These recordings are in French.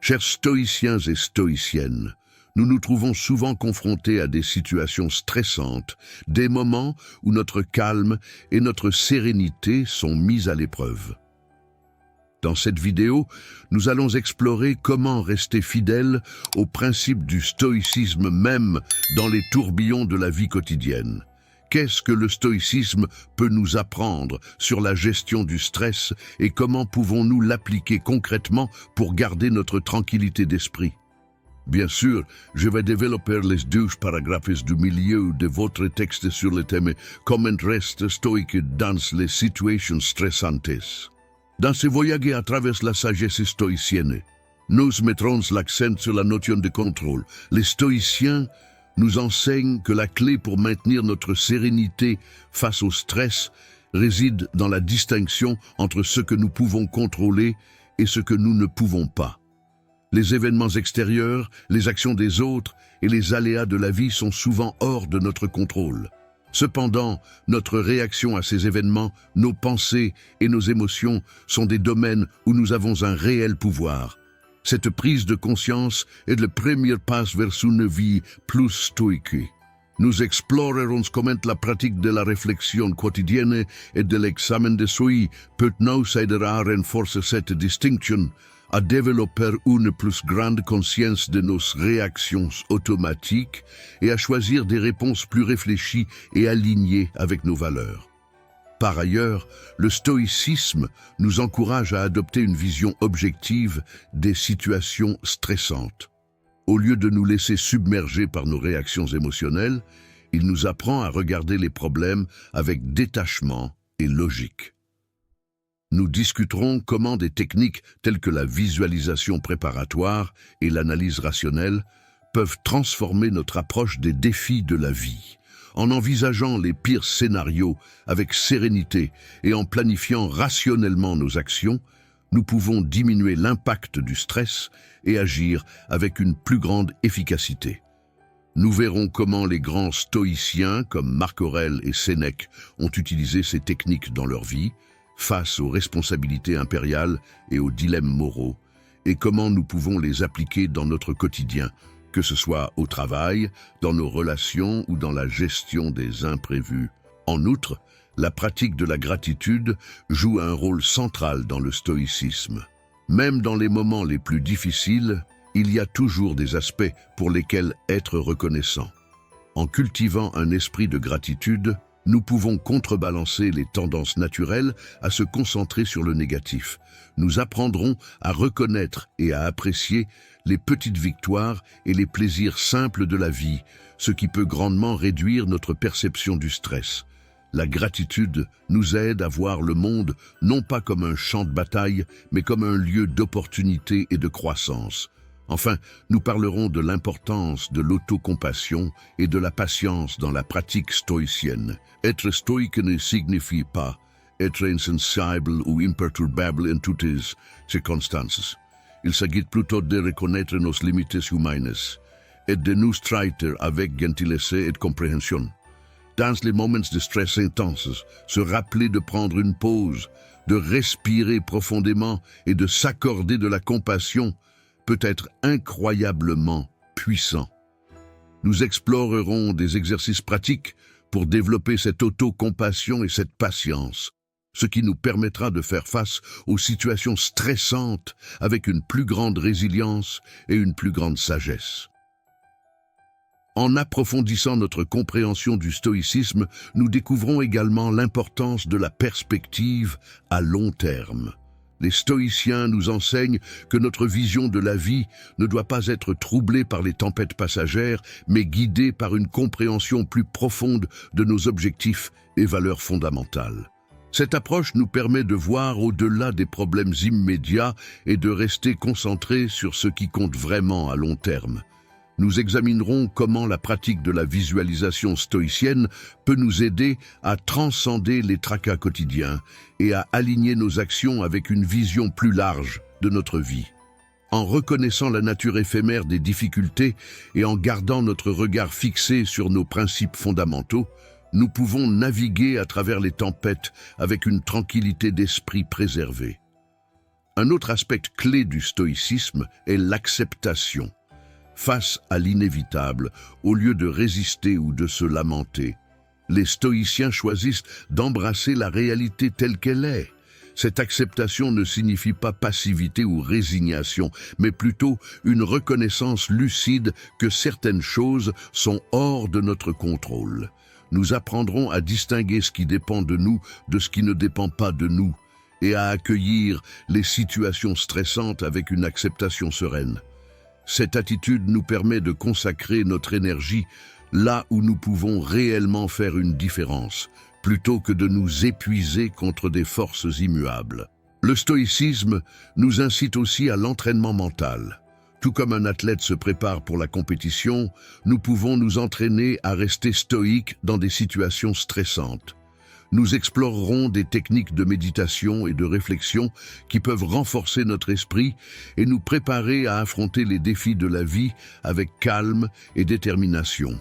Chers stoïciens et stoïciennes, nous nous trouvons souvent confrontés à des situations stressantes, des moments où notre calme et notre sérénité sont mis à l'épreuve. Dans cette vidéo, nous allons explorer comment rester fidèle aux principes du stoïcisme même dans les tourbillons de la vie quotidienne. Qu'est-ce que le stoïcisme peut nous apprendre sur la gestion du stress et comment pouvons-nous l'appliquer concrètement pour garder notre tranquillité d'esprit? Bien sûr, je vais développer les 12 paragraphes du milieu de votre texte sur le thème « Comment rester stoïque dans les situations stressantes ». Dans ce voyage à travers la sagesse stoïcienne, nous mettrons l'accent sur la notion de contrôle. Les stoïciens nous enseignent que la clé pour maintenir notre sérénité face au stress réside dans la distinction entre ce que nous pouvons contrôler et ce que nous ne pouvons pas. Les événements extérieurs, les actions des autres et les aléas de la vie sont souvent hors de notre contrôle. Cependant, notre réaction à ces événements, nos pensées et nos émotions sont des domaines où nous avons un réel pouvoir. Cette prise de conscience est le premier pas vers une vie plus stoïque. Nous explorerons comment la pratique de la réflexion quotidienne et de l'examen de soi peut nous aider à renforcer cette distinction, à développer une plus grande conscience de nos réactions automatiques et à choisir des réponses plus réfléchies et alignées avec nos valeurs. Par ailleurs, le stoïcisme nous encourage à adopter une vision objective des situations stressantes. Au lieu de nous laisser submerger par nos réactions émotionnelles, il nous apprend à regarder les problèmes avec détachement et logique. Nous discuterons comment des techniques telles que la visualisation préparatoire et l'analyse rationnelle peuvent transformer notre approche des défis de la vie. En envisageant les pires scénarios avec sérénité et en planifiant rationnellement nos actions, nous pouvons diminuer l'impact du stress et agir avec une plus grande efficacité. Nous verrons comment les grands stoïciens comme Marc Aurèle et Sénèque ont utilisé ces techniques dans leur vie, face aux responsabilités impériales et aux dilemmes moraux, et comment nous pouvons les appliquer dans notre quotidien, que ce soit au travail, dans nos relations ou dans la gestion des imprévus. En outre, la pratique de la gratitude joue un rôle central dans le stoïcisme. Même dans les moments les plus difficiles, il y a toujours des aspects pour lesquels être reconnaissant. En cultivant un esprit de gratitude, nous pouvons contrebalancer les tendances naturelles à se concentrer sur le négatif. Nous apprendrons à reconnaître et à apprécier les petites victoires et les plaisirs simples de la vie, ce qui peut grandement réduire notre perception du stress. La gratitude nous aide à voir le monde non pas comme un champ de bataille, mais comme un lieu d'opportunité et de croissance. Enfin, nous parlerons de l'importance de l'autocompassion et de la patience dans la pratique stoïcienne. Être stoïque ne signifie pas être insensible ou imperturbable en toutes les circonstances. Il s'agit plutôt de reconnaître nos limites humaines et de nous traiter avec gentillesse et compréhension. Dans les moments de stress intenses, se rappeler de prendre une pause, de respirer profondément et de s'accorder de la compassion peut être incroyablement puissant. Nous explorerons des exercices pratiques pour développer cette autocompassion et cette patience, ce qui nous permettra de faire face aux situations stressantes avec une plus grande résilience et une plus grande sagesse. En approfondissant notre compréhension du stoïcisme, nous découvrons également l'importance de la perspective à long terme. Les stoïciens nous enseignent que notre vision de la vie ne doit pas être troublée par les tempêtes passagères, mais guidée par une compréhension plus profonde de nos objectifs et valeurs fondamentales. Cette approche nous permet de voir au-delà des problèmes immédiats et de rester concentrés sur ce qui compte vraiment à long terme. Nous examinerons comment la pratique de la visualisation stoïcienne peut nous aider à transcender les tracas quotidiens et à aligner nos actions avec une vision plus large de notre vie. En reconnaissant la nature éphémère des difficultés et en gardant notre regard fixé sur nos principes fondamentaux, nous pouvons naviguer à travers les tempêtes avec une tranquillité d'esprit préservée. Un autre aspect clé du stoïcisme est l'acceptation. Face à l'inévitable, au lieu de résister ou de se lamenter, les stoïciens choisissent d'embrasser la réalité telle qu'elle est. Cette acceptation ne signifie pas passivité ou résignation, mais plutôt une reconnaissance lucide que certaines choses sont hors de notre contrôle. Nous apprendrons à distinguer ce qui dépend de nous de ce qui ne dépend pas de nous, et à accueillir les situations stressantes avec une acceptation sereine. Cette attitude nous permet de consacrer notre énergie là où nous pouvons réellement faire une différence, plutôt que de nous épuiser contre des forces immuables. Le stoïcisme nous incite aussi à l'entraînement mental. Tout comme un athlète se prépare pour la compétition, nous pouvons nous entraîner à rester stoïques dans des situations stressantes. Nous explorerons des techniques de méditation et de réflexion qui peuvent renforcer notre esprit et nous préparer à affronter les défis de la vie avec calme et détermination.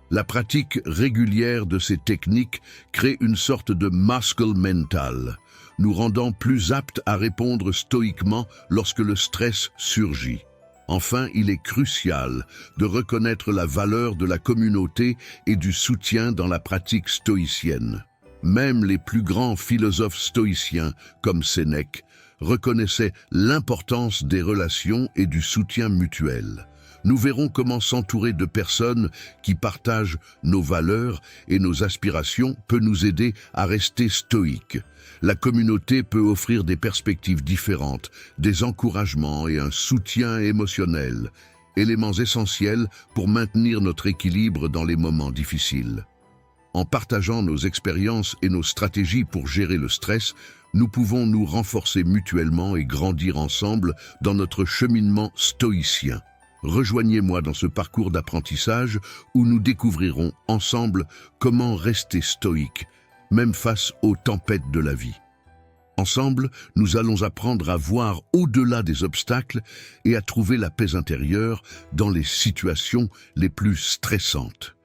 La pratique régulière de ces techniques crée une sorte de muscle mental, nous rendant plus aptes à répondre stoïquement lorsque le stress surgit. Enfin, il est crucial de reconnaître la valeur de la communauté et du soutien dans la pratique stoïcienne. Même les plus grands philosophes stoïciens, comme Sénèque, reconnaissaient l'importance des relations et du soutien mutuel. Nous verrons comment s'entourer de personnes qui partagent nos valeurs et nos aspirations peut nous aider à rester stoïques. La communauté peut offrir des perspectives différentes, des encouragements et un soutien émotionnel, éléments essentiels pour maintenir notre équilibre dans les moments difficiles. En partageant nos expériences et nos stratégies pour gérer le stress, nous pouvons nous renforcer mutuellement et grandir ensemble dans notre cheminement stoïcien. Rejoignez-moi dans ce parcours d'apprentissage où nous découvrirons ensemble comment rester stoïque, même face aux tempêtes de la vie. Ensemble, nous allons apprendre à voir au-delà des obstacles et à trouver la paix intérieure dans les situations les plus stressantes.